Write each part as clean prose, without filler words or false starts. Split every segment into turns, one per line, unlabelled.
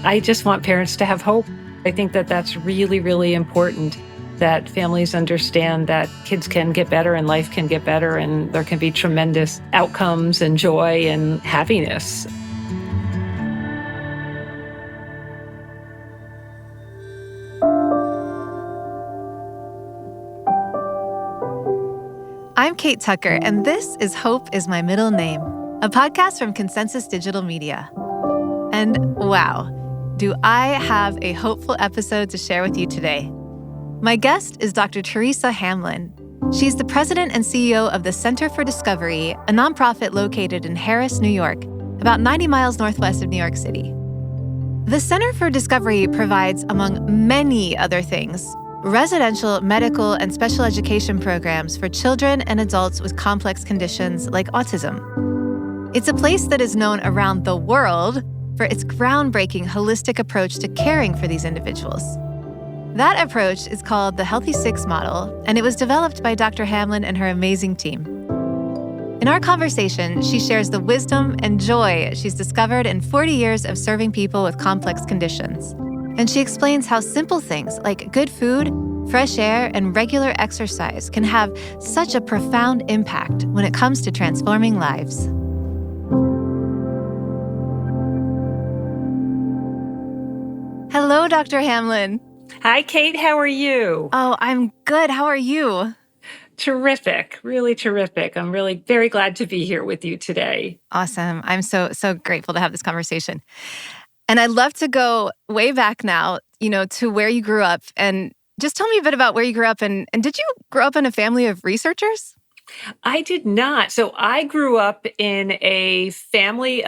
I just want parents to have hope. I think that that's really, really important, that families understand that kids can get better and life can get better and there can be tremendous outcomes and joy and happiness.
I'm Kate Tucker, and this is Hope is My Middle Name, a podcast from Consensus Digital Media. And wow, do I have a hopeful episode to share with you today. My guest is Dr. Theresa Hamlin. She's the president and CEO of the Center for Discovery, a nonprofit located in Harris, New York, about 90 miles northwest of New York City. The Center for Discovery provides, among many other things, residential, medical, and special education programs for children and adults with complex conditions like autism. It's a place that is known around the world for its groundbreaking holistic approach to caring for these individuals. That approach is called the Healthy Six model, and it was developed by Dr. Hamlin and her amazing team. In our conversation, she shares the wisdom and joy she's discovered in 40 years of serving people with complex conditions. And she explains how simple things like good food, fresh air, and regular exercise can have such a profound impact when it comes to transforming lives. Hello, Dr. Hamlin.
Hi, Kate. How are you?
Oh, I'm good. How are you?
Terrific. Really terrific. I'm really very glad to be here with you today.
Awesome. I'm so grateful to have this conversation. And I'd love to go way back now, to where you grew up. And just tell me a bit about where you grew up. And did you grow up in a family of researchers?
I did not. So I grew up in a family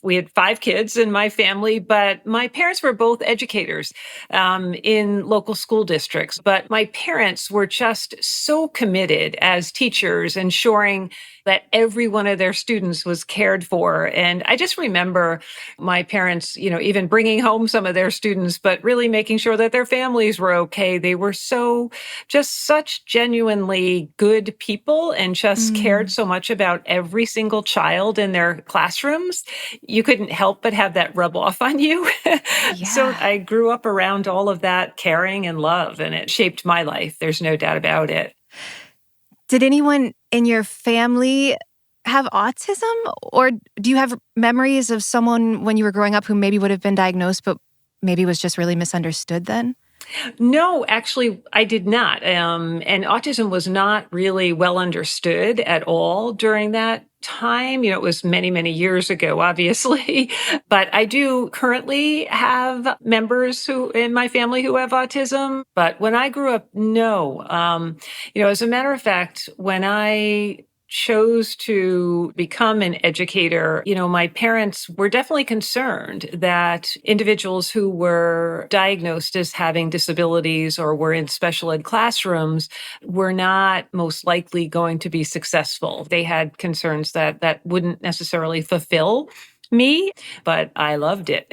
we had 5 kids in my family, but my parents were both educators in local school districts. But my parents were just so committed as teachers, ensuring that every one of their students was cared for. And I just remember my parents, even bringing home some of their students, but really making sure that their families were okay. They were just such genuinely good people and just cared so much about every single child in their classrooms. You couldn't help but have that rub off on you.
Yeah.
So I grew up around all of that caring and love, and it shaped my life. There's no doubt about it.
Did anyone in your family have autism? Or do you have memories of someone when you were growing up who maybe would have been diagnosed, but maybe was just really misunderstood then?
No, actually, I did not. And autism was not really well understood at all during that time. It was many, many years ago, obviously. But I do currently have members in my family who have autism. But when I grew up, no. As a matter of fact, when I chose to become an educator, my parents were definitely concerned that individuals who were diagnosed as having disabilities or were in special ed classrooms were not most likely going to be successful. They had concerns that wouldn't necessarily fulfill me, but I loved it.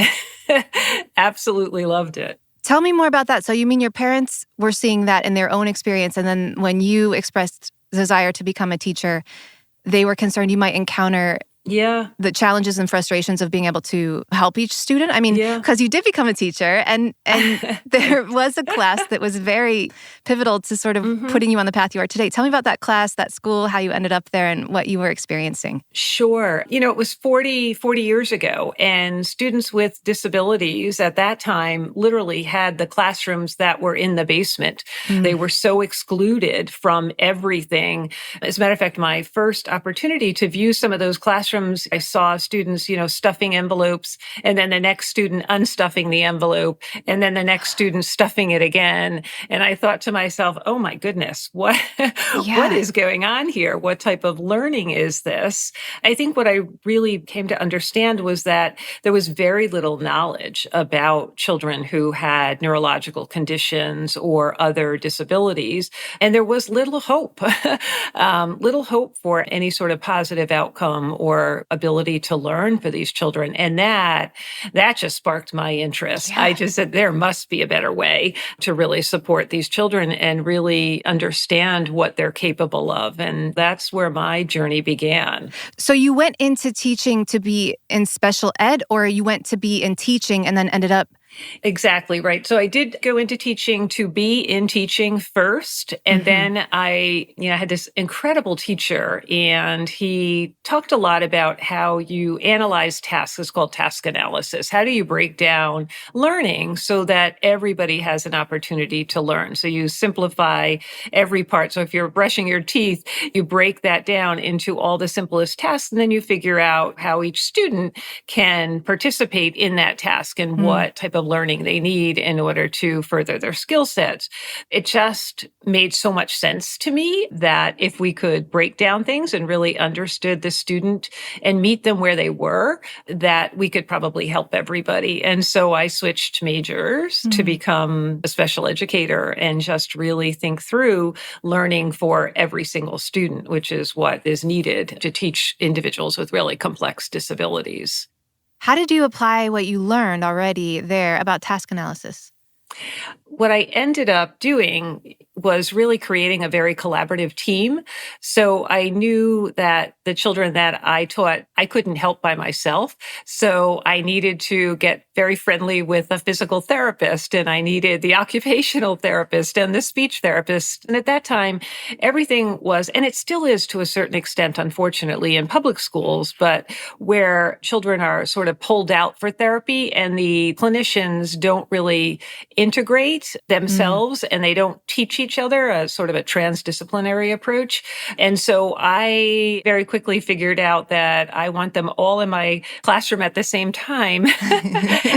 Absolutely loved it.
Tell me more about that. So you mean your parents were seeing that in their own experience, and then when you expressed desire to become a teacher, they were concerned you might encounter the challenges and frustrations of being able to help each student? I mean, because you did become a teacher, and there was a class that was very pivotal to sort of putting you on the path you are today. Tell me about that class, that school, how you ended up there, and what you were experiencing.
Sure. It was 40 years ago, and students with disabilities at that time literally had the classrooms that were in the basement. They were so excluded from everything. As a matter of fact, my first opportunity to view some of those classrooms, I saw students, stuffing envelopes, and then the next student unstuffing the envelope, and then the next student stuffing it again. And I thought to myself, oh my goodness, what is going on here? What type of learning is this? I think what I really came to understand was that there was very little knowledge about children who had neurological conditions or other disabilities. And there was little hope for any sort of positive outcome or for ability to learn for these children. And that just sparked my interest.
Yeah.
I just said, there must be a better way to really support these children and really understand what they're capable of. And that's where my journey began.
So you went into teaching to be in special ed, or you went to be in teaching and then ended up?
Exactly right. So I did go into teaching to be in teaching first. And then I had this incredible teacher, and he talked a lot about how you analyze tasks. It's called task analysis. How do you break down learning so that everybody has an opportunity to learn? So you simplify every part. So if you're brushing your teeth, you break that down into all the simplest tasks, and then you figure out how each student can participate in that task and what type of learning they need in order to further their skill sets. It just made so much sense to me that if we could break down things and really understood the student and meet them where they were, that we could probably help everybody. And so I switched majors to become a special educator and just really think through learning for every single student, which is what is needed to teach individuals with really complex disabilities.
How did you apply what you learned already there about task analysis?
What I ended up doing was really creating a very collaborative team. So I knew that the children that I taught, I couldn't help by myself. So I needed to get very friendly with a physical therapist, and I needed the occupational therapist and the speech therapist. And at that time, everything was, and it still is to a certain extent, unfortunately, in public schools, but where children are sort of pulled out for therapy and the clinicians don't really integrate themselves and they don't teach each other, a sort of a transdisciplinary approach. And so I very quickly figured out that I want them all in my classroom at the same time.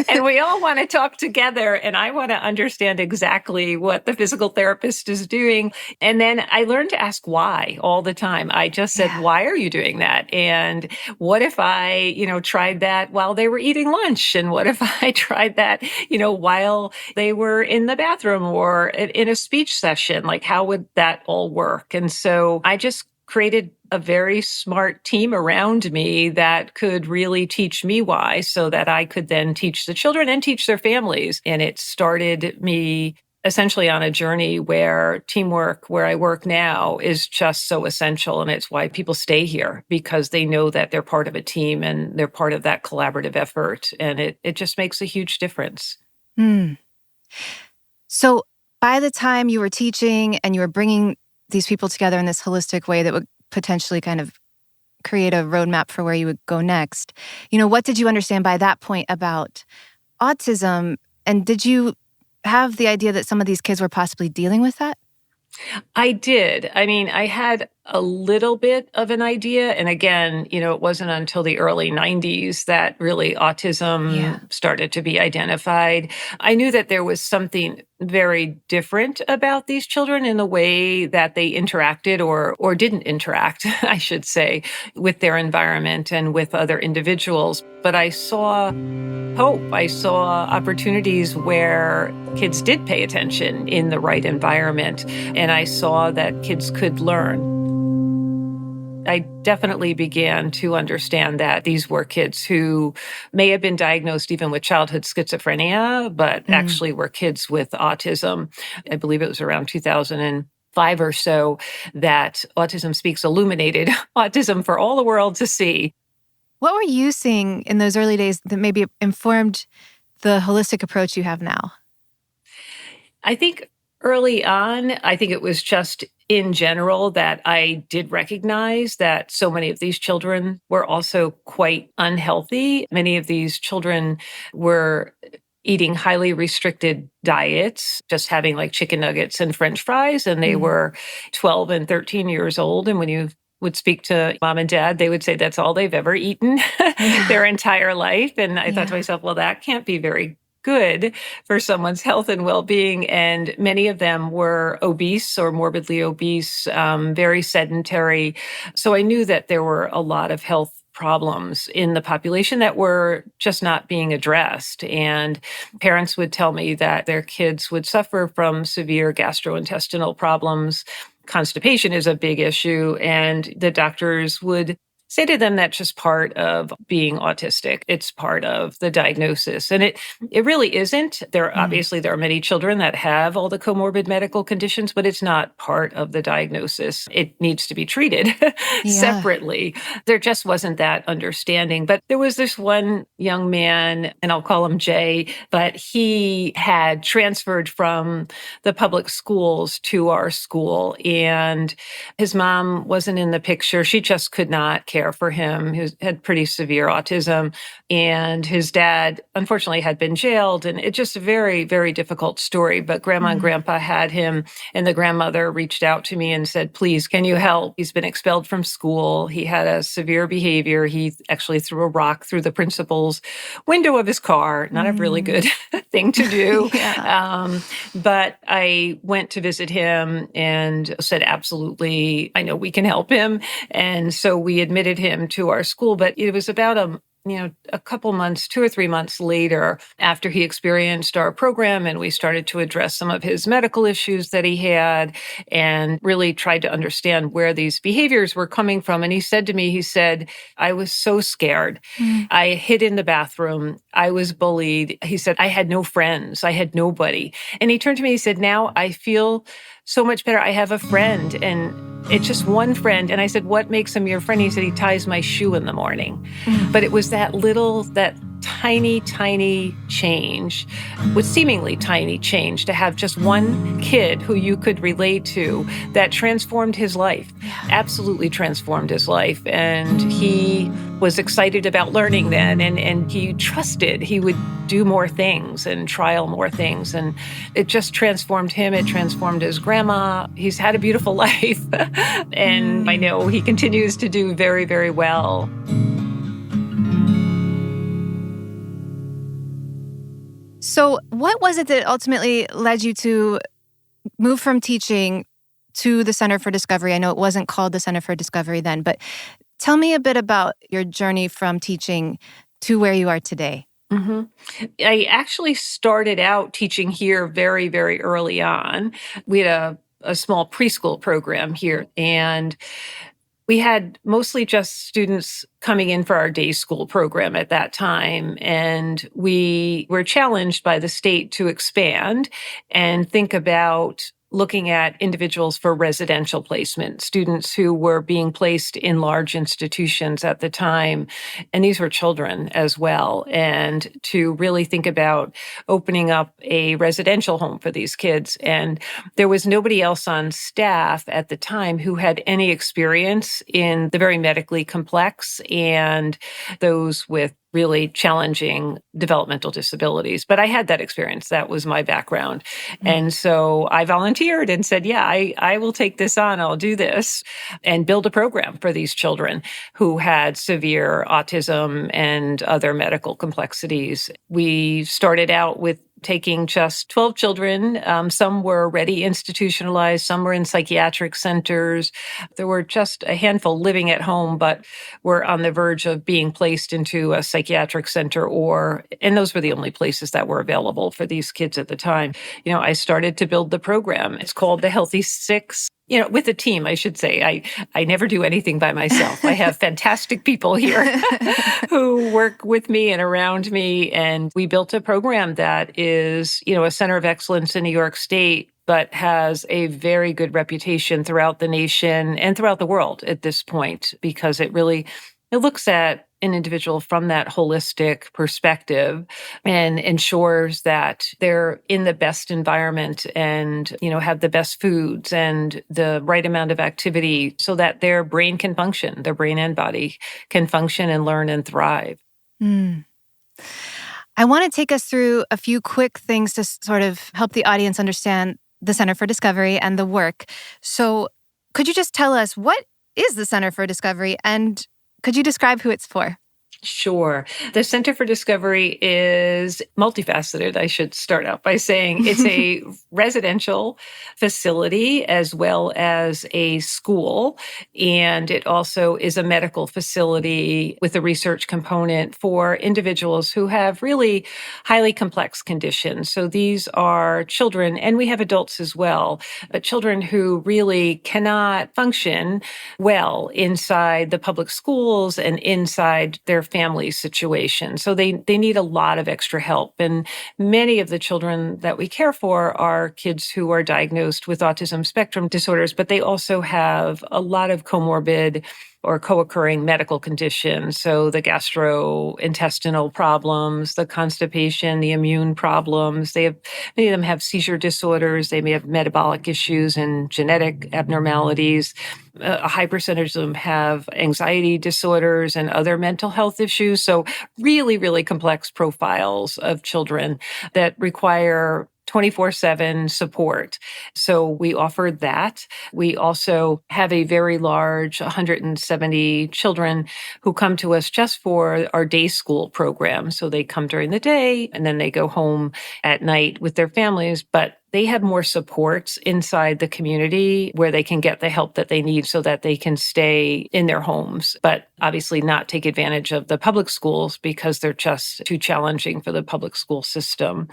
And we all want to talk together, and I want to understand exactly what the physical therapist is doing. And then I learned to ask why all the time. I just said, why are you doing that? And what if I, tried that while they were eating lunch? And what if I tried that, while they were in the bathroom or in a speech session? Like, how would that all work? And so I just created a very smart team around me that could really teach me why, so that I could then teach the children and teach their families. And it started me essentially on a journey where teamwork, where I work now, is just so essential. And it's why people stay here, because they know that they're part of a team and they're part of that collaborative effort. And it just makes a huge difference.
So by the time you were teaching and you were bringing these people together in this holistic way that would potentially kind of create a roadmap for where you would go next, what did you understand by that point about autism? And did you have the idea that some of these kids were possibly dealing with that?
I did. I mean, I had a little bit of an idea. And again, it wasn't until the early 90s that really autism started to be identified. I knew that there was something very different about these children in the way that they interacted or didn't interact, I should say, with their environment and with other individuals. But I saw hope. I saw opportunities where kids did pay attention in the right environment. And I saw that kids could learn. I definitely began to understand that these were kids who may have been diagnosed even with childhood schizophrenia, but actually were kids with autism. I believe it was around 2005 or so that Autism Speaks illuminated autism for all the world to see.
What were you seeing in those early days that maybe informed the holistic approach you have now?
I think early on, I think it was just in general that I did recognize that so many of these children were also quite unhealthy. Many of these children were eating highly restricted diets, just having like chicken nuggets and French fries, and they were 12 and 13 years old. And when you would speak to mom and dad, they would say that's all they've ever eaten their entire life. And I thought to myself, well, that can't be very good for someone's health and well-being. And many of them were obese or morbidly obese, very sedentary. So I knew that there were a lot of health problems in the population that were just not being addressed. And parents would tell me that their kids would suffer from severe gastrointestinal problems. Constipation is a big issue, and the doctors would say to them that's just part of being autistic. It's part of the diagnosis. And it really isn't. Obviously there are many children that have all the comorbid medical conditions, but it's not part of the diagnosis. It needs to be treated
Yeah.
separately. There just wasn't that understanding. But there was this one young man, and I'll call him Jay, but he had transferred from the public schools to our school, and his mom wasn't in the picture. She just could not care for him. He had pretty severe autism, and his dad, unfortunately, had been jailed. And it's just a very, very difficult story. But Grandma and Grandpa had him, and the grandmother reached out to me and said, please, can you help? He's been expelled from school. He had a severe behavior. He actually threw a rock through the principal's window of his car. Not a really good thing to do.
Yeah.
But I went to visit him and said, absolutely, I know we can help him. And so we admitted him to our school. But it was about a couple months, 2 or 3 months later, after he experienced our program, and we started to address some of his medical issues that he had and really tried to understand where these behaviors were coming from. And he said to me, I was so scared. I hid in the bathroom. I was bullied. He said, I had no friends. I had nobody. And he turned to me, he said, now I feel so much better. I have a friend, and it's just one friend. And I said, what makes him your friend? He said, he ties my shoe in the morning. But it was that tiny, tiny change, with seemingly tiny change, to have just one kid who you could relate to that transformed his life, absolutely transformed his life. And he was excited about learning then, and he trusted he would do more things and trial more things. And it just transformed him. It transformed his grandma. He's had a beautiful life. And I know he continues to do very, very well.
So what was it that ultimately led you to move from teaching to the Center for Discovery? I know it wasn't called the Center for Discovery then, but tell me a bit about your journey from teaching to where you are today.
I actually started out teaching here very, very early on. We had a small preschool program here, and we had mostly just students coming in for our day school program at that time. And we were challenged by the state to expand and think about looking at individuals for residential placement, students who were being placed in large institutions at the time. And these were children as well. And to really think about opening up a residential home for these kids. And there was nobody else on staff at the time who had any experience in the very medically complex and those with really challenging developmental disabilities. But I had that experience. That was my background. And so I volunteered and said, yeah, I will take this on. I'll do this and build a program for these children who had severe autism and other medical complexities. We started out with taking just 12 children. Some were already institutionalized. Some were in psychiatric centers. There were just a handful living at home, but were on the verge of being placed into a psychiatric center, and those were the only places that were available for these kids at the time. I started to build the program. It's called the Healthy Six. With a team, I should say. I never do anything by myself. I have fantastic people here who work with me and around me. And we built a program that is, a center of excellence in New York State, but has a very good reputation throughout the nation and throughout the world at this point, because it looks at an individual from that holistic perspective and ensures that they're in the best environment and, have the best foods and the right amount of activity so that their brain can function, their brain and body can function and learn and thrive.
I want to take us through a few quick things to sort of help the audience understand the Center for Discovery and the work. So could you just tell us, what is the Center for Discovery, and could you describe who it's for?
Sure. The Center for Discovery is multifaceted. I should start out by saying it's a residential facility as well as a school. And it also is a medical facility with a research component for individuals who have really highly complex conditions. So these are children, and we have adults as well, but children who really cannot function well inside the public schools and inside their family situation. So they need a lot of extra help. And many of the children that we care for are kids who are diagnosed with autism spectrum disorders, but they also have a lot of comorbid or co-occurring medical conditions. So the gastrointestinal problems, the constipation, the immune problems. Many of them have seizure disorders. They may have metabolic issues and genetic abnormalities. A high percentage of them have anxiety disorders and other mental health issues. So really, really complex profiles of children that require 24/7 support. So we offered that. We also have a very large 170 children who come to us just for our day school program. So they come during the day and then they go home at night with their families, but they have more supports inside the community where they can get the help that they need so that they can stay in their homes, but obviously not take advantage of the public schools because they're just too challenging for the public school system.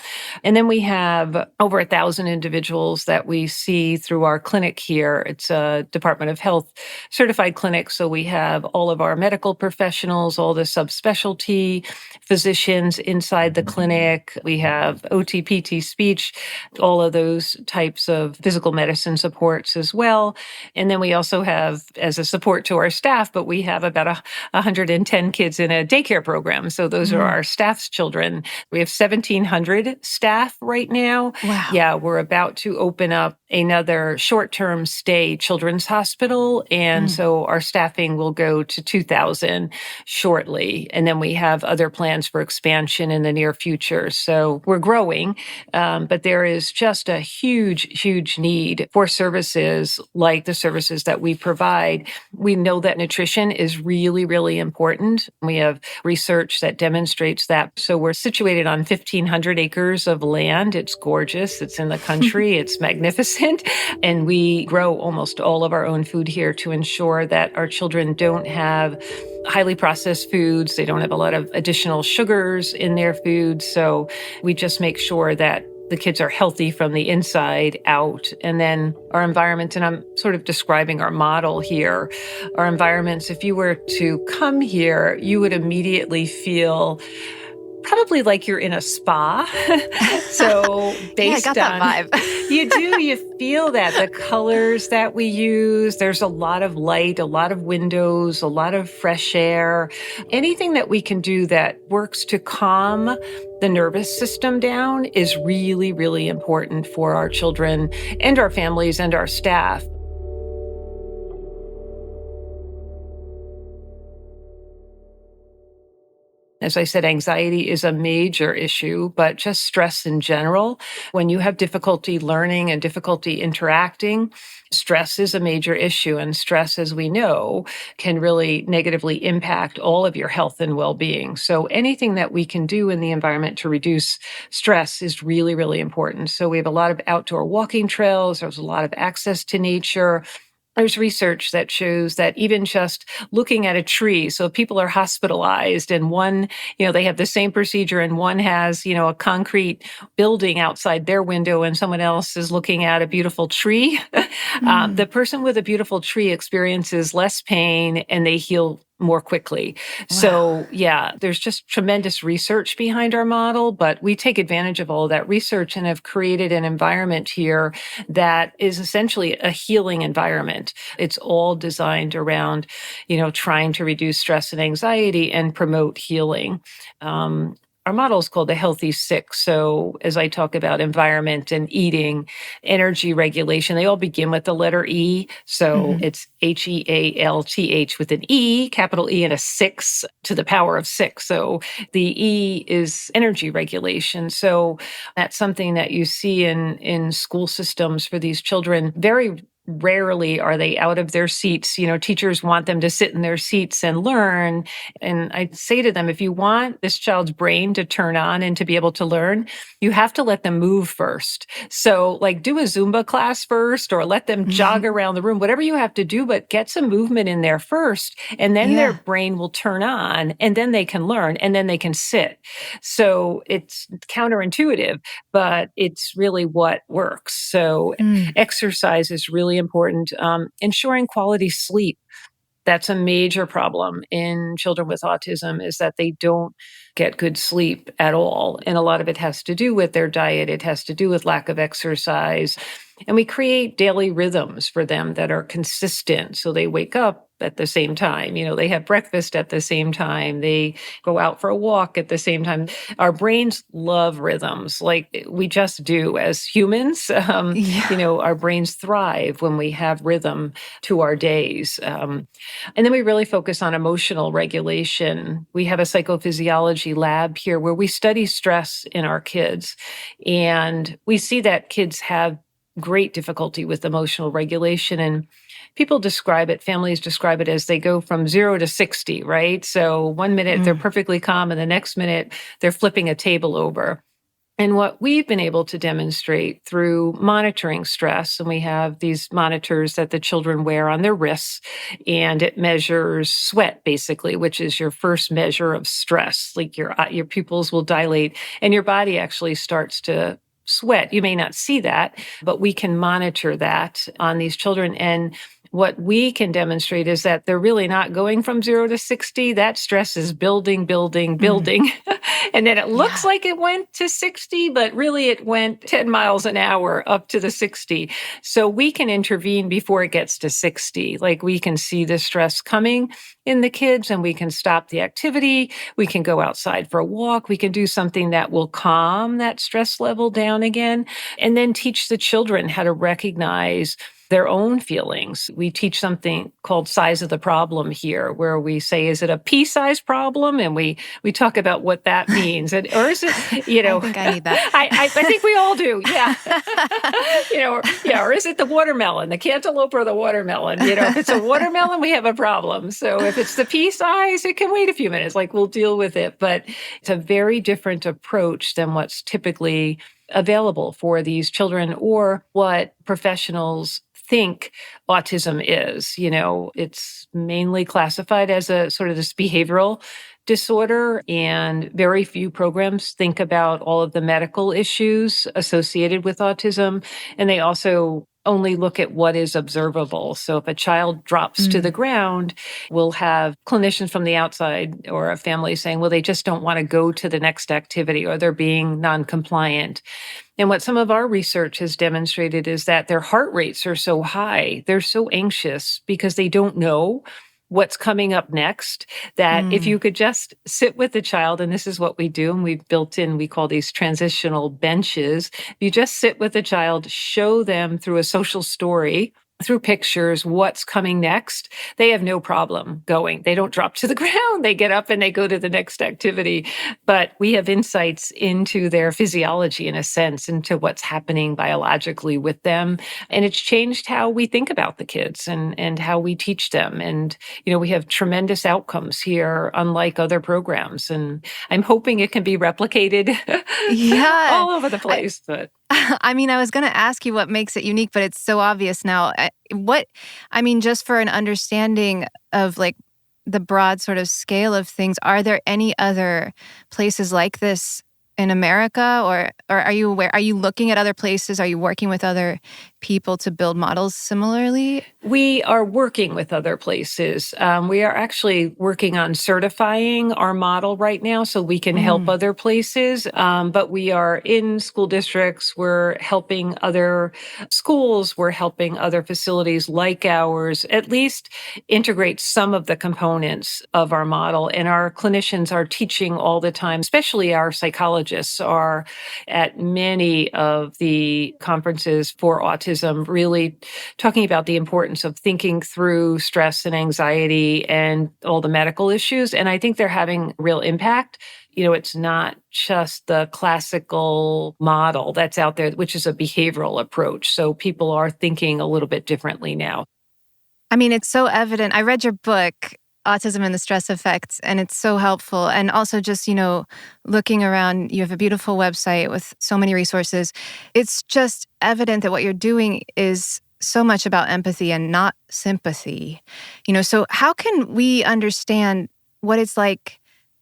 And then we have over 1,000 individuals that we see through our clinic here. It's a Department of Health certified clinic. So we have all of our medical professionals, all the subspecialty physicians inside the clinic. We have OT, PT, speech, all of those types of physical medicine supports as well. And then we also have, as a support to our staff, but we have about 110 kids in a daycare program. So those are our staff's children. We have 1,700 staff right now.
Wow.
Yeah, we're about to open up another short-term stay children's hospital. And so our staffing will go to 2,000 shortly. And then we have other plans for expansion in the near future. So we're growing, but there is just a huge, huge need for services like the services that we provide. We know that nutrition is really, really important. We have research that demonstrates that. So we're situated on 1,500 acres of land. It's gorgeous. It's in the country. It's magnificent. And we grow almost all of our own food here to ensure that our children don't have highly processed foods. They don't have a lot of additional sugars in their food. So we just make sure that the kids are healthy from the inside out. And then our environment, and I'm sort of describing our model here, our environments, if you were to come here, you would immediately feel probably like you're in a spa. So based
I got that vibe.
you feel that the colors that we use, there's a lot of light, a lot of windows, a lot of fresh air, anything that we can do that works to calm the nervous system down is really, really important for our children and our families and our staff. As I said, anxiety is a major issue, but just stress in general. When you have difficulty learning and difficulty interacting, stress is a major issue. And stress, as we know, can really negatively impact all of your health and well-being. So anything that we can do in the environment to reduce stress is really, really important. So we have a lot of outdoor walking trails. There's a lot of access to nature. There's research that shows that even just looking at a tree, so if people are hospitalized and one, they have the same procedure and one has, a concrete building outside their window and someone else is looking at a beautiful tree, the person with a beautiful tree experiences less pain and they heal more quickly. Wow. So there's just tremendous research behind our model, but we take advantage of all of that research and have created an environment here that is essentially a healing environment. It's all designed around, trying to reduce stress and anxiety and promote healing. Our model is called the Healthy Six. So as I talk about environment and eating, energy regulation, they all begin with the letter E. So it's HEALTH with an E, capital E, and a 6 to the power of 6. So the E is energy regulation. So that's something that you see in school systems for these children very rarely are they out of their seats. Teachers want them to sit in their seats and learn. And I say to them, if you want this child's brain to turn on and to be able to learn, you have to let them move first. So like do a Zumba class first, or let them jog around the room, whatever you have to do, but get some movement in there first. And then their
Yeah.
brain will turn on, and then they can learn, and then they can sit. So it's counterintuitive, but it's really what works. So
Mm.
exercise is really important. Ensuring quality sleep. That's a major problem in children with autism, is that they don't get good sleep at all. And a lot of it has to do with their diet. It has to do with lack of exercise. And we create daily rhythms for them that are consistent. So they wake up at the same time, they have breakfast at the same time, they go out for a walk at the same time. Our brains love rhythms, like we just do as humans.
Yeah.
Our brains thrive when we have rhythm to our days. And then we really focus on emotional regulation. We have a psychophysiology lab here where we study stress in our kids. And we see that kids have great difficulty with emotional regulation. And families describe it as they go from 0 to 60, right? So one minute they're
Mm.
perfectly calm, and the next minute they're flipping a table over. And what we've been able to demonstrate through monitoring stress, and we have these monitors that the children wear on their wrists, and it measures sweat, basically, which is your first measure of stress. Like your pupils will dilate, and your body actually starts to sweat. You may not see that, but we can monitor that on these children. And what we can demonstrate is that they're really not going from 0 to 60. That stress is building, building,
Mm.
building. And then it looks
Yeah.
like it went to 60, but really it went 10 miles an hour up to the 60. So we can intervene before it gets to 60. Like we can see the stress coming in the kids, and we can stop the activity. We can go outside for a walk. We can do something that will calm that stress level down again, and then teach the children how to recognize their own feelings. We teach something called size of the problem here, where we say, is it a pea-size problem? And we talk about what that means. Or is it,
I think I need that.
I think we all do. Yeah. Or is it the watermelon, the cantaloupe or the watermelon? If it's a watermelon, we have a problem. So if it's the pea size, it can wait a few minutes. Like we'll deal with it. But it's a very different approach than what's typically available for these children, or what professionals think autism is. It's mainly classified as a sort of this behavioral disorder, and very few programs think about all of the medical issues associated with autism. And they also only look at what is observable. So if a child drops to the ground, we'll have clinicians from the outside or a family saying, well, they just don't want to go to the next activity, or they're being non-compliant. And what some of our research has demonstrated is that their heart rates are so high, they're so anxious because they don't know what's coming up next, that if you could just sit with the child, and this is what we do, and we've built in, we call these transitional benches. You just sit with the child, show them through a social story, through pictures, what's coming next, they have no problem going. They don't drop to the ground. They get up and they go to the next activity. But we have insights into their physiology, in a sense, into what's happening biologically with them. And it's changed how we think about the kids and how we teach them. And, we have tremendous outcomes here, unlike other programs. And I'm hoping it can be replicated all over the place.
I mean, I was going to ask you what makes it unique, but it's so obvious now. Just for an understanding of like the broad sort of scale of things, are there any other places like this in America, or are you aware? Are you looking at other places? Are you working with other people to build models similarly?
We are working with other places. We are actually working on certifying our model right now so we can help other places. But we are in school districts. We're helping other schools. We're helping other facilities like ours at least integrate some of the components of our model. And our clinicians are teaching all the time, especially our psychologists are at many of the conferences for autism, really talking about the importance importance of thinking through stress and anxiety and all the medical issues. And I think they're having real impact. It's not just the classical model that's out there, which is a behavioral approach. So people are thinking a little bit differently now.
I mean, it's so evident. I read your book, Autism and the Stress Effects, and it's so helpful. And also just, looking around, you have a beautiful website with so many resources. It's just evident that what you're doing is so much about empathy and not sympathy. So how can we understand what it's like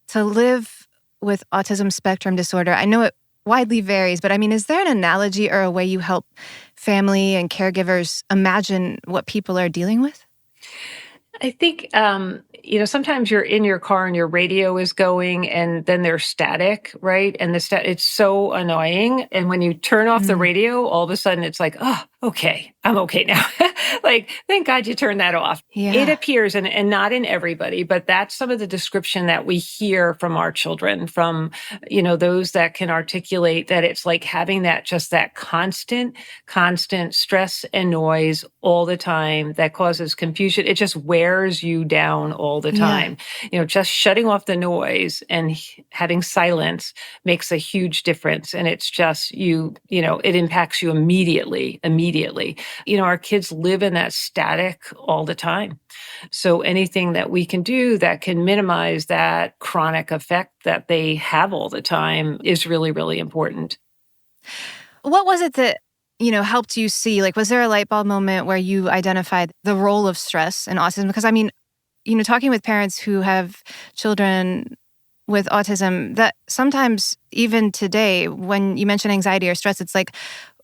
to live with autism spectrum disorder? I know it widely varies, but I mean, is there an analogy or a way you help family and caregivers imagine what people are dealing with?
I think, sometimes you're in your car and your radio is going and then there's static, right? And it's so annoying. And when you turn off the radio, all of a sudden it's like, oh, okay, I'm okay now. Like, thank God you turned that off.
Yeah.
It appears, and not in everybody, but that's some of the description that we hear from our children, from, those that can articulate that it's like having that constant stress and noise all the time that causes confusion. It just wears you down all the time. Just shutting off the noise and having silence makes a huge difference. And it's just it impacts you immediately. Our kids live in that static all the time. So anything that we can do that can minimize that chronic effect that they have all the time is really, really important.
What was it that, helped you see? Like, was there a light bulb moment where you identified the role of stress in autism? Because I mean, talking with parents who have children with autism, that sometimes even today, when you mention anxiety or stress, it's like,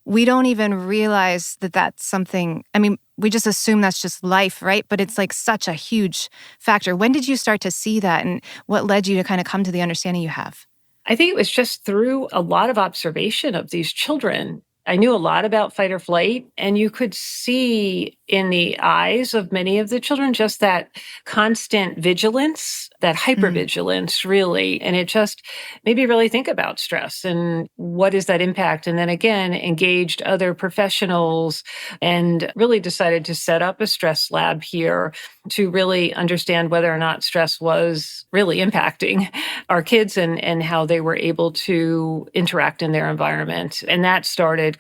we don't even realize that that's something. I mean, we just assume that's just life, right? But it's like such a huge factor. When did you start to see that, and what led you to kind of come to the understanding you have?
I think it was just through a lot of observation of these children. I knew a lot about fight or flight, and you could see in the eyes of many of the children just that constant vigilance, that hypervigilance, really. And it just made me really think about stress and what is that impact? And then again, engaged other professionals and really decided to set up a stress lab here to really understand whether or not stress was really impacting our kids and how they were able to interact in their environment. And that started,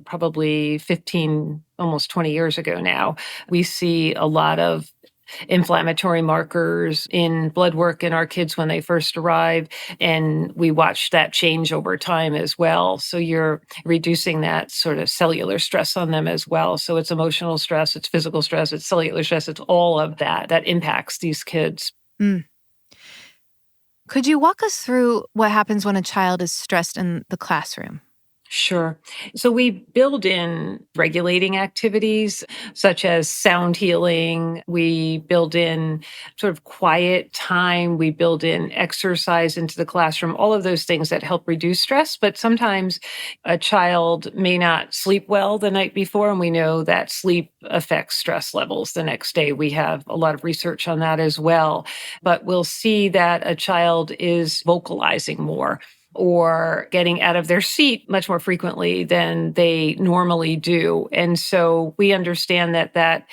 probably 15, almost 20 years ago now. We see a lot of inflammatory markers in blood work in our kids when they first arrive, and we watch that change over time as well. So you're reducing that sort of cellular stress on them as well. So it's emotional stress, it's physical stress, it's cellular stress, it's all of that impacts these kids.
Could you walk us through what happens when a child is stressed in the classroom?
Sure. So we build in regulating activities such as sound healing. We build in sort of quiet time. We build in exercise into the classroom, all of those things that help reduce stress. But sometimes a child may not sleep well the night before, and we know that sleep affects stress levels the next day. We have a lot of research on that as well. But we'll see that a child is vocalizing more or getting out of their seat much more frequently than they normally do. And so we understand that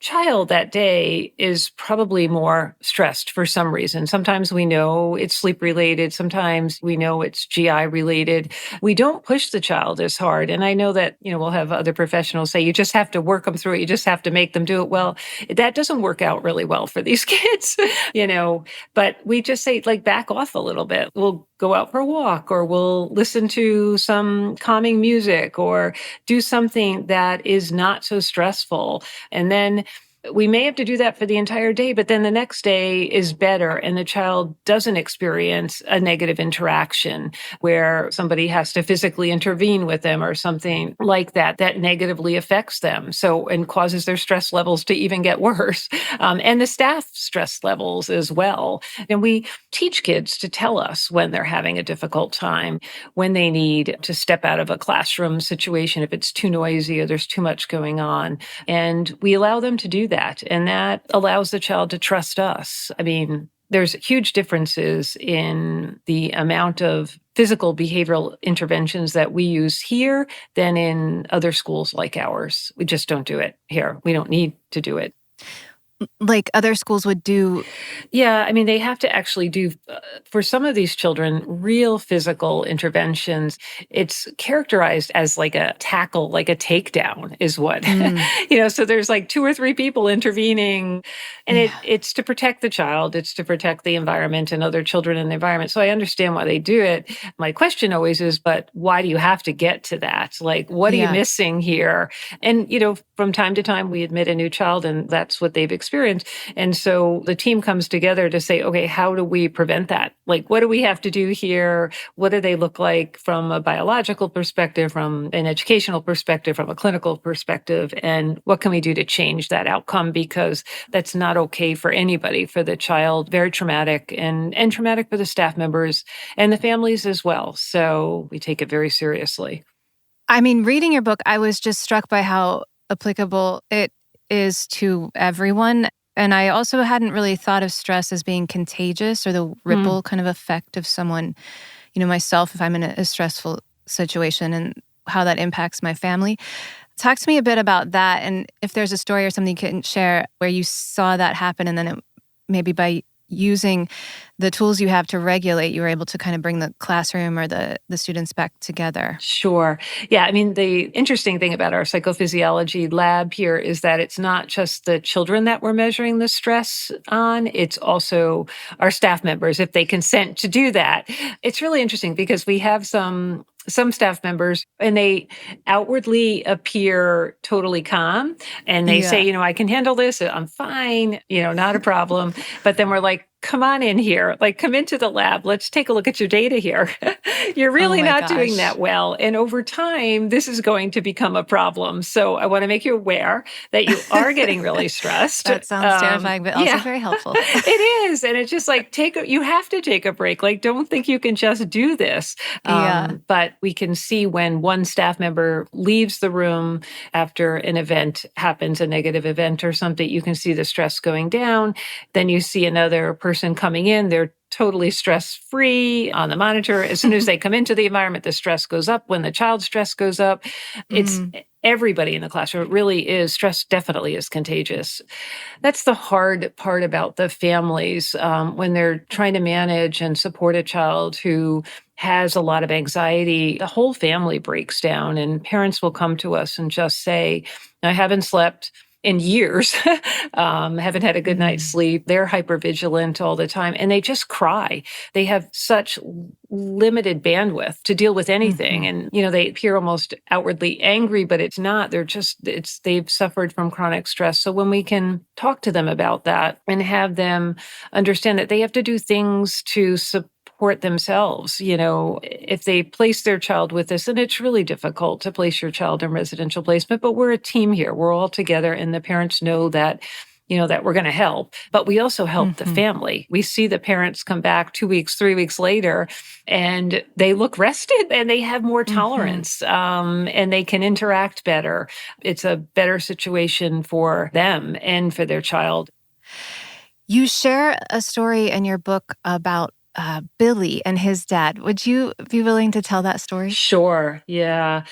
child that day is probably more stressed for some reason. Sometimes we know it's sleep related. Sometimes we know it's GI related. We don't push the child as hard. And I know that, we'll have other professionals say, you just have to work them through it. You just have to make them do it. Well, that doesn't work out really well for these kids, but we just say, like, back off a little bit. We'll go out for a walk, or we'll listen to some calming music, or do something that is not so stressful. And then we may have to do that for the entire day, but then the next day is better and the child doesn't experience a negative interaction where somebody has to physically intervene with them or something like that negatively affects them. So, and causes their stress levels to even get worse. And the staff stress levels as well. And we teach kids to tell us when they're having a difficult time, when they need to step out of a classroom situation if it's too noisy or there's too much going on. And we allow them to do that. And that allows the child to trust us. I mean, there's huge differences in the amount of physical behavioral interventions that we use here than in other schools like ours. We just don't do it here. We don't need to do it.
Like other schools would do.
Yeah, I mean, they have to actually do, for some of these children, real physical interventions. It's characterized as like a tackle, like a takedown is what, so there's like 2 or 3 people intervening, and it's to protect the child. It's to protect the environment and other children in the environment. So I understand why they do it. My question always is, but why do you have to get to that? Like, what are you missing here? And, from time to time, we admit a new child, and that's what they've experienced. And so the team comes together to say, okay, how do we prevent that? Like, what do we have to do here? What do they look like from a biological perspective, from an educational perspective, from a clinical perspective? And what can we do to change that outcome? Because that's not okay for anybody, for the child, very traumatic, and traumatic for the staff members and the families as well. So we take it very seriously.
I mean, reading your book, I was just struck by how applicable it is to everyone. And I also hadn't really thought of stress as being contagious, or the ripple kind of effect of someone, myself, if I'm in a stressful situation, and how that impacts my family. Talk to me a bit about that, and if there's a story or something you can share where you saw that happen, and then maybe by using the tools you have to regulate, you were able to kind of bring the classroom or the students back together.
Sure. Yeah. I mean, the interesting thing about our psychophysiology lab here is that it's not just the children that we're measuring the stress on, it's also our staff members, if they consent to do that. It's really interesting because we have some staff members, and they outwardly appear totally calm, and they say, I can handle this. I'm fine, not a problem. But then we're like, come on in here, like come into the lab. Let's take a look at your data here. You're really not doing that well. And over time, this is going to become a problem. So I want to make you aware that you are getting really stressed.
That sounds terrifying, but also very helpful.
It is. And it's just like, you have to take a break. Like, don't think you can just do this. But we can see when one staff member leaves the room after an event happens, a negative event or something, you can see the stress going down. Then you see another person coming in, they're totally stress-free on the monitor. As soon as they come into the environment, the stress goes up. When the child's stress goes up, it's everybody in the classroom. It really is. Stress definitely is contagious. That's the hard part about the families when they're trying to manage and support a child who has a lot of anxiety. The whole family breaks down, and parents will come to us and just say, I haven't slept in years, haven't had a good night's sleep. They're hypervigilant all the time, and they just cry. They have such limited bandwidth to deal with anything. And, they appear almost outwardly angry, but it's not. They've suffered from chronic stress. So when we can talk to them about that and have them understand that they have to do things to support themselves, if they place their child with us, and it's really difficult to place your child in residential placement, but we're a team here. We're all together, and the parents know that, that we're going to help, but we also help the family. We see the parents come back 2 weeks, 3 weeks later, and they look rested and they have more tolerance, and they can interact better. It's a better situation for them and for their child.
You share a story in your book about Billy and his dad. Would you be willing to tell that story?
Sure. Yeah.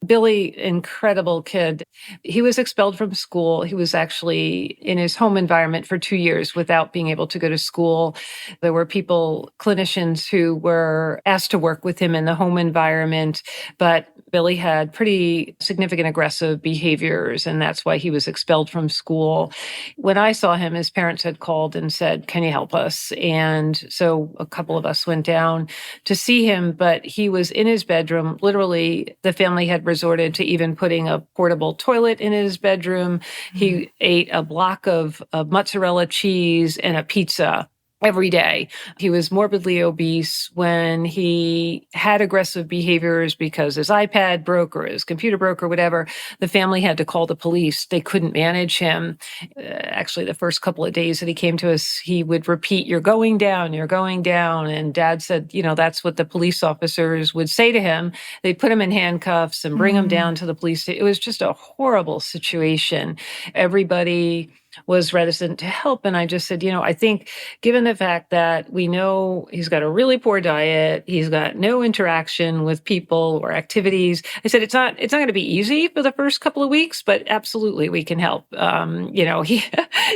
Billy, incredible kid. He was expelled from school. He was actually in his home environment for 2 years without being able to go to school. There were clinicians who were asked to work with him in the home environment, but Billy had pretty significant aggressive behaviors, and that's why he was expelled from school. When I saw him, his parents had called and said, "Can you help us?" And so a couple of us went down to see him, but he was in his bedroom. Literally, the family had resorted to even putting a portable toilet in his bedroom. He ate a block of mozzarella cheese and a pizza every day. He was morbidly obese. When he had aggressive behaviors because his iPad broke or his computer broke or whatever, the family had to call the police. They couldn't manage him. Actually, the first couple of days that he came to us, he would repeat, "You're going down, you're going down." And Dad said, that's what the police officers would say to him. They'd put him in handcuffs and bring him down to the police. It was just a horrible situation. Everybody was reticent to help. And I just said, I think given the fact that we know he's got a really poor diet, he's got no interaction with people or activities. I said, it's not going to be easy for the first couple of weeks, but absolutely we can help.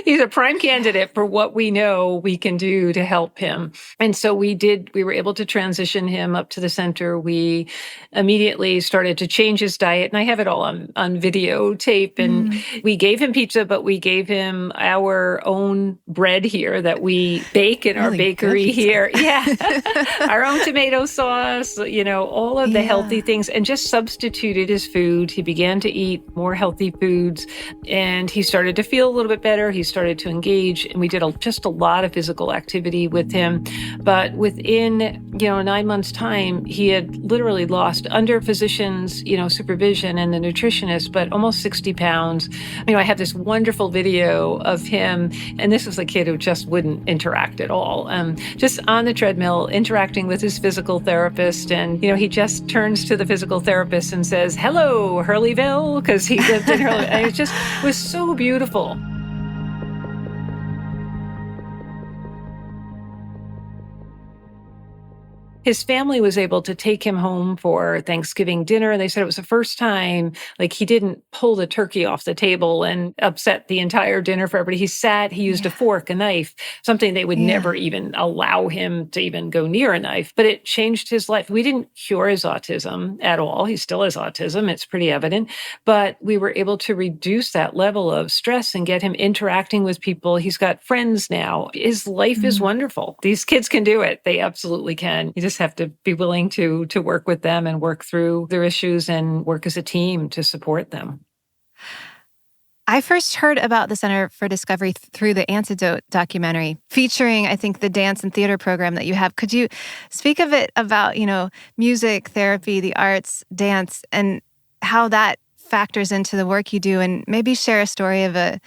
He's a prime candidate for what we know we can do to help him. And so we were able to transition him up to the center. We immediately started to change his diet, and I have it all on videotape. And we gave him pizza, but we gave him our own bread here that we bake in our bakery here. Yeah. Our own tomato sauce, all of the healthy things, and just substituted his food. He began to eat more healthy foods, and he started to feel a little bit better. He started to engage, and we did just a lot of physical activity with him. But within, 9 months' time, he had literally lost, under physicians, supervision and the nutritionist, but almost 60 pounds. I have this wonderful video of him, and this was a kid who just wouldn't interact at all, just on the treadmill, interacting with his physical therapist. And, he just turns to the physical therapist and says, "Hello, Hurleyville," because he lived in Hurleyville. And it just was so beautiful. His family was able to take him home for Thanksgiving dinner. And they said it was the first time, he didn't pull the turkey off the table and upset the entire dinner for everybody. He used a fork, a knife, something they would never even allow him to even go near a knife. But it changed his life. We didn't cure his autism at all. He still has autism. It's pretty evident. But we were able to reduce that level of stress and get him interacting with people. He's got friends now. His life is wonderful. These kids can do it. They absolutely can. You just have to be willing to work with them and work through their issues and work as a team to support them.
I first heard about the Center for Discovery through the Antidote documentary, featuring, I think, the dance and theater program that you have. Could you speak of it about, music, therapy, the arts, dance, and how that factors into the work you do, and maybe share a story of a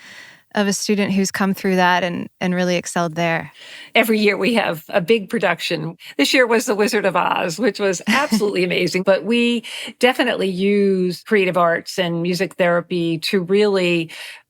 student who's come through that and really excelled there?
Every year we have a big production. This year was The Wizard of Oz, which was absolutely amazing. But we definitely use creative arts and music therapy to really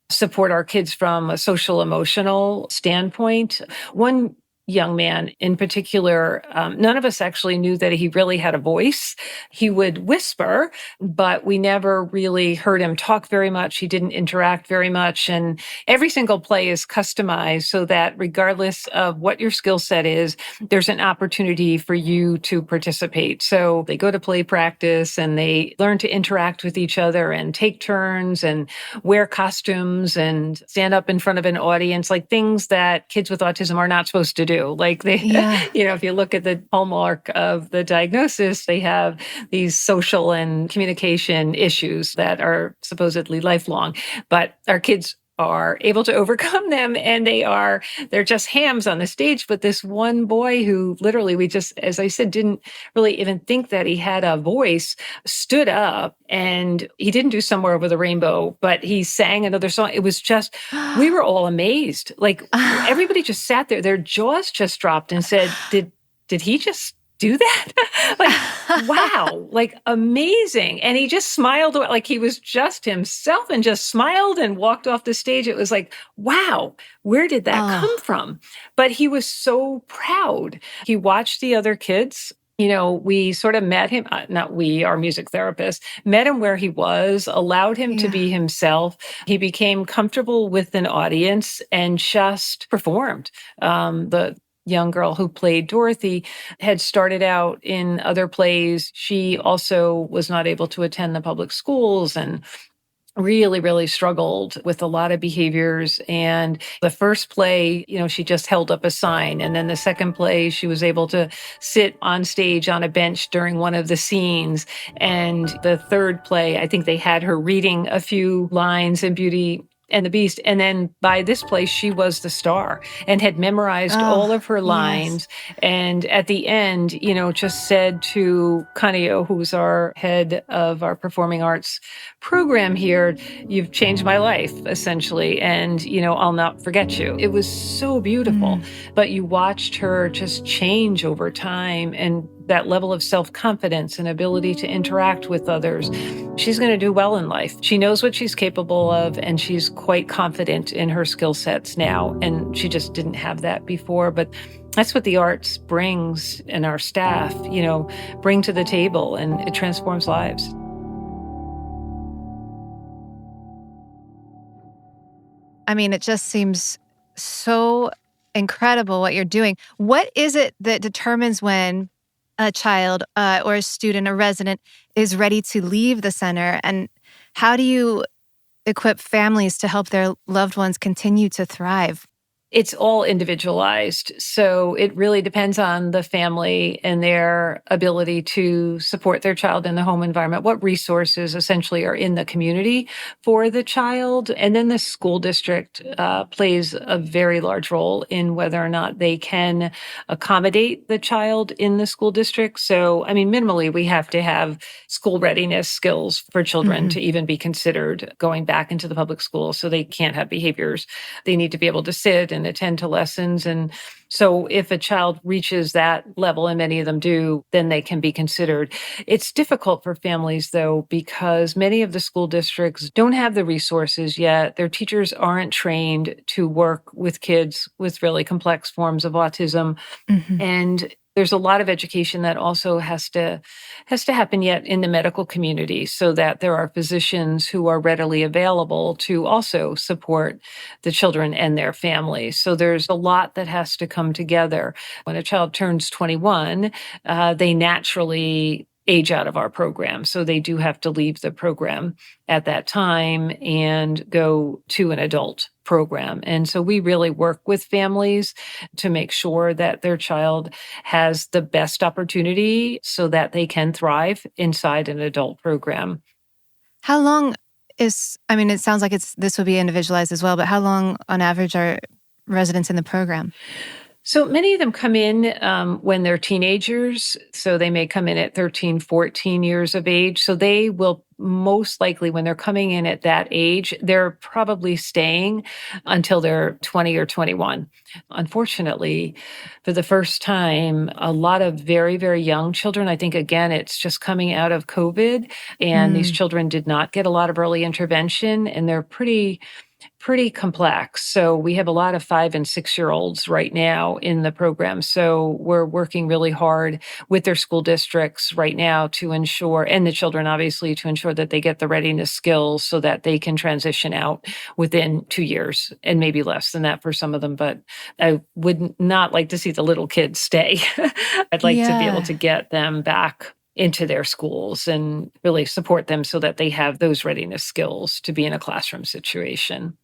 support our kids from a social emotional standpoint. One young man in particular, none of us actually knew that he really had a voice. He would whisper, but we never really heard him talk very much. He didn't interact very much. And every single play is customized so that regardless of what your skill set is, there's an opportunity for you to participate. So they go to play practice and they learn to interact with each other and take turns and wear costumes and stand up in front of an audience, like things that kids with autism are not supposed to do. If you look at the hallmark of the diagnosis, they have these social and communication issues that are supposedly lifelong. But our kids are able to overcome them, and they're just hams on the stage. But this one boy who literally, we just, as I said, didn't really even think that he had a voice, stood up, and he didn't do Somewhere Over the Rainbow, but he sang another song. It was just, we were all amazed. Everybody just sat there, their jaws just dropped and said, did he just do that? Wow, amazing. And he just smiled, like he was just himself, and just smiled and walked off the stage. It was like, wow, where did that come from? But he was so proud. He watched the other kids. We sort of met him, not we, our music therapist, met him where he was, allowed him to be himself. He became comfortable with an audience and just performed. The young girl who played Dorothy had started out in other plays. She also was not able to attend the public schools and really, really struggled with a lot of behaviors. And the first play, she just held up a sign. And then the second play, she was able to sit on stage on a bench during one of the scenes. And the third play, I think they had her reading a few lines in Beauty and the Beast. And then by this place, she was the star and had memorized all of her lines. Yes. And at the end, just said to Kanio, who's our head of our performing arts program here, "You've changed my life, essentially. And, I'll not forget you." It was so beautiful. But you watched her just change over time, and that level of self-confidence and ability to interact with others she's going to do well in life. She knows what she's capable of, and she's quite confident in her skill sets now. And she just didn't have that before. But that's what the arts brings, and our staff, bring to the table, and it transforms lives.
I mean, it just seems so incredible what you're doing. What is it that determines when a child or a student, a resident, is ready to leave the center? And how do you equip families to help their loved ones continue to thrive?
It's all individualized. So it really depends on the family and their ability to support their child in the home environment, what resources essentially are in the community for the child. And then the school district plays a very large role in whether or not they can accommodate the child in the school district. So, I mean, minimally, we have to have school readiness skills for children to even be considered going back into the public school. So they can't have behaviors. They need to be able to sit and attend to lessons. And so if a child reaches that level, and many of them do, then they can be considered. It's difficult for families, though, because many of the school districts don't have the resources yet. Their teachers aren't trained to work with kids with really complex forms of autism. And there's a lot of education that also has to happen yet in the medical community, so that there are physicians who are readily available to also support the children and their families. So there's a lot that has to come together. When a child turns 21, they naturally age out of our program. So they do have to leave the program at that time and go to an adult program. And so we really work with families to make sure that their child has the best opportunity so that they can thrive inside an adult program.
How long it sounds like this would be individualized as well, but how long on average are residents in the program?
So many of them come in when they're teenagers. So they may come in at 13, 14 years of age. So they will most likely, when they're coming in at that age, they're probably staying until they're 20 or 21. Unfortunately, for the first time, a lot of very, very young children, I think, again, it's just coming out of COVID, and these children did not get a lot of early intervention, and they're pretty complex. So we have a lot of 5 and 6-year-olds right now in the program. So we're working really hard with their school districts right now to ensure, and the children obviously, to ensure that they get the readiness skills so that they can transition out within 2 years, and maybe less than that for some of them. But I would not like to see the little kids stay. I'd like to be able to get them back into their schools and really support them so that they have those readiness skills to be in a classroom situation.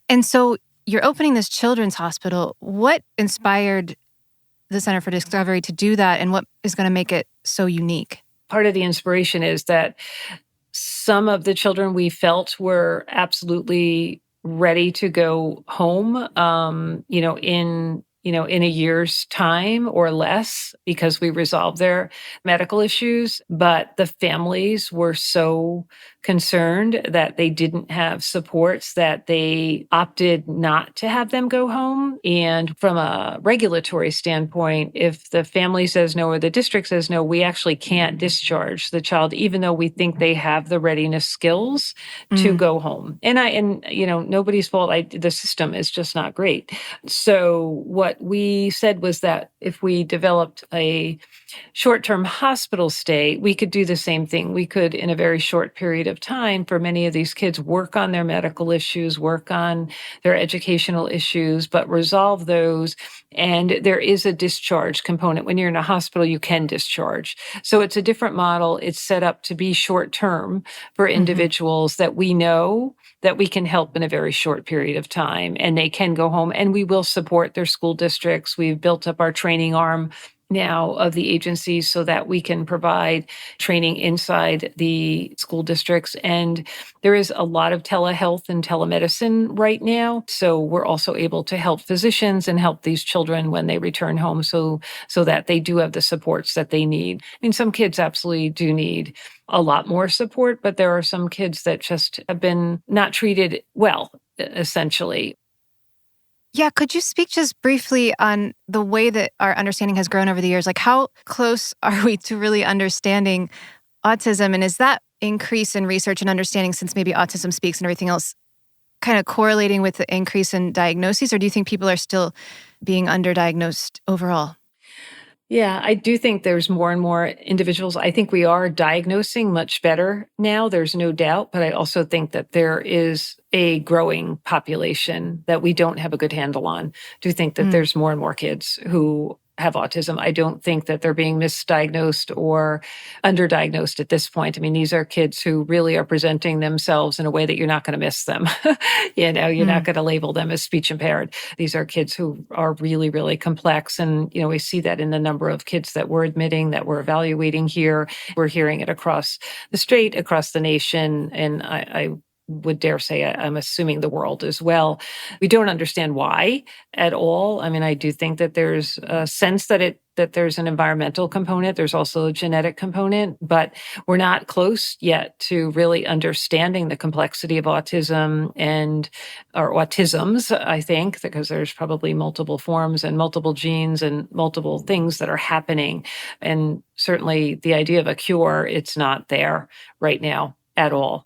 And so you're opening this children's hospital. What inspired the Center for Discovery to do that, and what is going to make it so unique?
Part of the inspiration is that some of the children we felt were absolutely ready to go home, in a year's time or less, because we resolved their medical issues. But the families were so concerned that they didn't have supports that they opted not to have them go home. And from a regulatory standpoint, if the family says no or the district says no, we actually can't discharge the child, even though we think they have the readiness skills to go home. And nobody's fault. The system is just not great. So what we said was that if we developed a short-term hospital stay, we could do the same thing. We could, in a very short period of time, for many of these kids, work on their medical issues, work on their educational issues, but resolve those. And there is a discharge component. When you're in a hospital, you can discharge. So it's a different model. It's set up to be short-term for individuals that we know that we can help in a very short period of time, and they can go home, and we will support their school districts. We've built up our training arm now of the agency so that we can provide training inside the school districts. And there is a lot of telehealth and telemedicine right now. So we're also able to help physicians and help these children when they return home so that they do have the supports that they need. I mean, some kids absolutely do need a lot more support, but there are some kids that just have been not treated well, essentially.
Yeah, could you speak just briefly on the way that our understanding has grown over the years? Like, how close are we to really understanding autism? And is that increase in research and understanding since maybe Autism Speaks and everything else kind of correlating with the increase in diagnoses, or do you think people are still being underdiagnosed overall?
Yeah, I do think there's more and more individuals. I think we are diagnosing much better now, there's no doubt, but I also think that there is a growing population that we don't have a good handle on. I do think that there's more and more kids who have autism. I don't think that they're being misdiagnosed or underdiagnosed at this point. I mean, these are kids who really are presenting themselves in a way that you're not going to miss them. You're not going to label them as speech impaired. These are kids who are really, really complex. And, we see that in the number of kids that we're admitting, that we're evaluating here. We're hearing it across the state, across the nation. And I would dare say I'm assuming the world as well. We don't understand why at all. I mean, I do think that there's a sense that there's an environmental component. There's also a genetic component, but we're not close yet to really understanding the complexity of autism or autisms, I think, because there's probably multiple forms and multiple genes and multiple things that are happening. And certainly the idea of a cure, it's not there right now at all.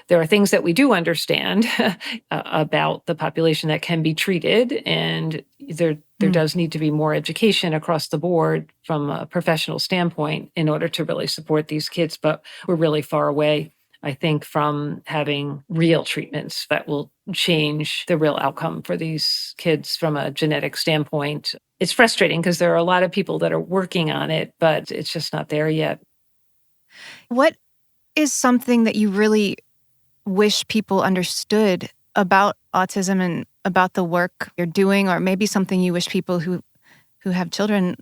There are things that we do understand about the population that can be treated, and there does need to be more education across the board from a professional standpoint in order to really support these kids. But we're really far away, I think, from having real treatments that will change the real outcome for these kids from a genetic standpoint. It's frustrating because there are a lot of people that are working on it, but it's just not there yet.
What is something that you really wish people understood about autism and about the work you're doing, or maybe something you wish people who have children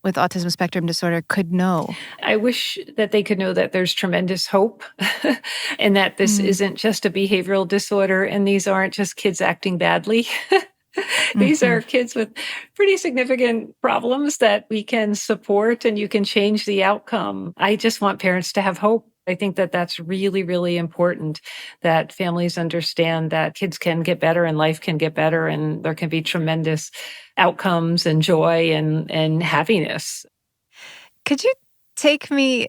with autism spectrum disorder could know? I
wish that they could know that there's tremendous hope and that this isn't just a behavioral disorder and these aren't just kids acting badly. These are kids with pretty significant problems that we can support and you can change the outcome. I just want parents to have hope. I think that that's really, really important, that families understand that kids can get better and life can get better and there can be tremendous outcomes and joy and happiness.
Could you take me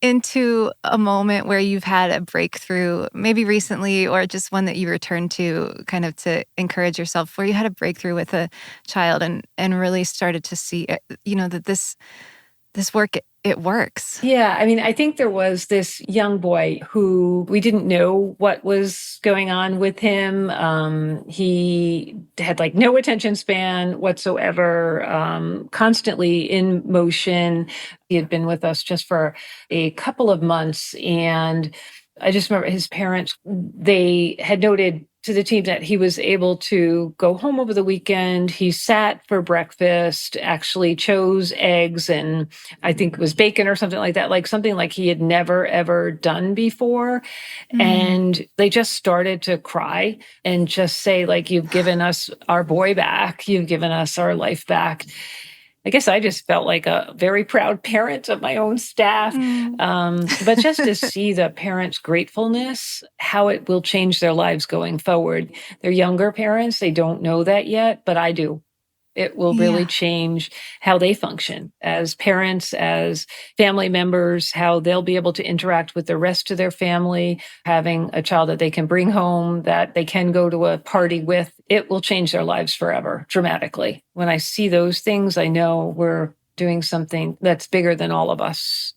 into a moment where you've had a breakthrough, maybe recently or just one that you returned to kind of to encourage yourself, where you had a breakthrough with a child and really started to see, that this work, it works?
Yeah. I mean, I think there was this young boy who we didn't know what was going on with him. He had no attention span whatsoever, constantly in motion. He had been with us just for a couple of months. And I just remember his parents, they had noted to the team that he was able to go home over the weekend. He sat for breakfast, actually chose eggs and I think it was bacon or something like that, something like he had never, ever done before. And they just started to cry and just say, you've given us our boy back. You've given us our life back. I guess I just felt like a very proud parent of my own staff. But just to see the parents' gratefulness, how it will change their lives going forward. They're younger parents. They don't know that yet, but I do. It will really change how they function as parents, as family members, how they'll be able to interact with the rest of their family, having a child that they can bring home, that they can go to a party with. It will change their lives forever, dramatically. When I see those things, I know we're doing something that's bigger than all of us.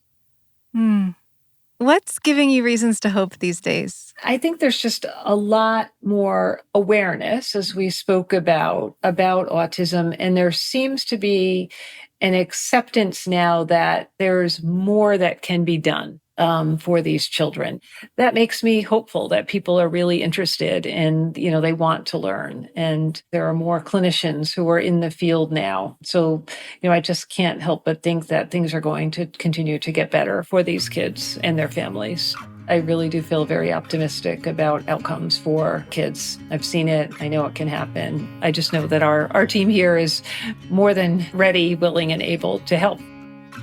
What's giving you reasons to hope these days?
I think there's just a lot more awareness, as we spoke about autism, and there seems to be an acceptance now that there's more that can be done for these children. That makes me hopeful that people are really interested and, they want to learn. And there are more clinicians who are in the field now. So, I just can't help but think that things are going to continue to get better for these kids and their families. I really do feel very optimistic about outcomes for kids. I've seen it. I know it can happen. I just know that our team here is more than ready, willing, and able to help.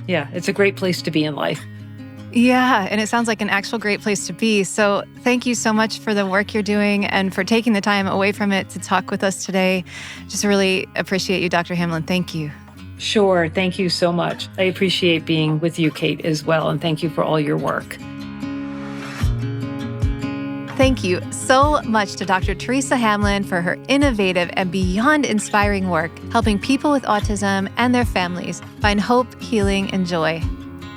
Yeah, it's a great place to be in life.
Yeah, and it sounds like an actual great place to be. So thank you so much for the work you're doing and for taking the time away from it to talk with us today. Just really appreciate you, Dr. Hamlin. Thank you.
Sure. Thank you so much. I appreciate being with you, Kate, as well. And thank you for all your work.
Thank you so much to Dr. Theresa Hamlin for her innovative and beyond inspiring work, helping people with autism and their families find hope, healing, and joy.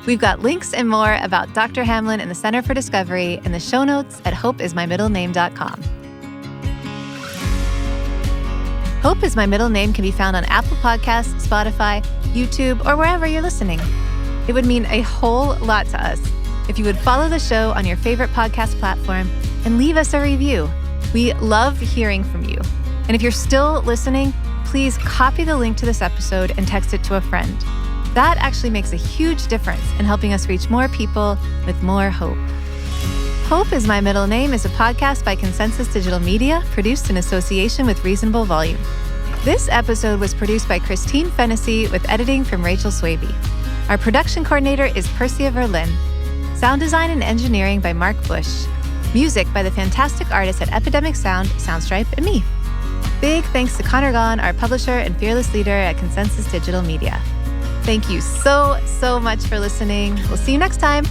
We've got links and more about Dr. Hamlin and the Center for Discovery in the show notes at hopeismymiddlename.com. Hope is My Middle Name can be found on Apple Podcasts, Spotify, YouTube, or wherever you're listening. It would mean a whole lot to us if you would follow the show on your favorite podcast platform and leave us a review. We love hearing from you. And if you're still listening, please copy the link to this episode and text it to a friend. That actually makes a huge difference in helping us reach more people with more hope. Hope is My Middle Name is a podcast by Consensus Digital Media, produced in association with Reasonable Volume. This episode was produced by Christine Fennessy with editing from Rachel Swaby. Our production coordinator is Percia Verlin. Sound design and engineering by Mark Bush. Music by the fantastic artists at Epidemic Sound, Soundstripe, and me. Big thanks to Connor Gaughan, our publisher and fearless leader at Consensus Digital Media. Thank you so much for listening. We'll see you next time.